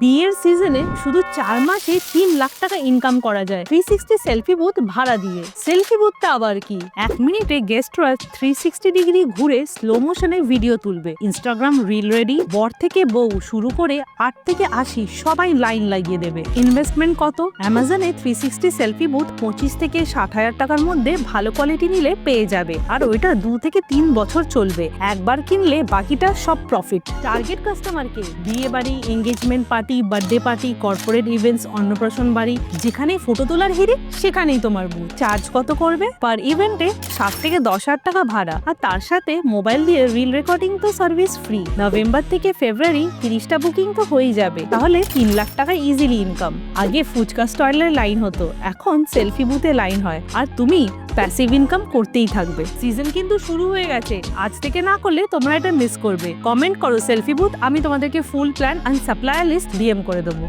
বিয়ের সিজনে শুধু 4 মাসে 3 লাখ টাকা ইনকাম করা যায় 360 সেলফি বুথ ভাড়া দিয়ে। সেলফি বুথটা আবার কি? 1 মিনিটে গেস্টরা 360 ডিগ্রি ঘুরে স্লো মোশনে ভিডিও তুলবে। ইনস্টাগ্রাম রিল রেডি, বর থেকে বউ শুরু করে 8 থেকে 80 সবাই লাইন লাগিয়ে দেবে। ইনভেস্টমেন্ট কত? অ্যামাজনে 360 সেলফি বুথ 25 থেকে 60,000 টাকার মধ্যে ভালো কোয়ালিটি নিলে পেয়ে যাবে, আর ওইটা 2 থেকে 3 বছর চলবে। একবার কিনলে বাকিটা সব প্রফিট। টার্গেট কাস্টমারকে বিয়ে বাড়ি, engagement party, birthday party, corporate events, অন্নপ্রাশন বাড়ি, যেখানে ফটো তোলার হিড়িক সেখানেই তোমার বুথ। চার্জ কত করবে? পার ইভেন্টে 7 থেকে 10,000 টাকা ভাড়া, আর তার সাথে মোবাইল দিয়ে রিল রেকর্ডিং তো সার্ভিস ফ্রি। নভেম্বর থেকে ফেব্রুয়ারি 30টা বুকিং তো হয়েই যাবে, তাহলে 3 লাখ টাকা ইজিলি ইনকাম। আগে ফুচকা স্টলের লাইন হতো, এখন সেলফি বুথে লাইন হয়, আর তুমি প্যাসিভ ইনকাম করতেই থাকবে। সিজন কিন্তু শুরু হয়ে গেছে, আজ থেকে না করলে তোমরা এটা মিস করবে। কমেন্ট করো সেলফি বুথ, আমি তোমাদেরকে full plan and supplier list DM করে দেবো।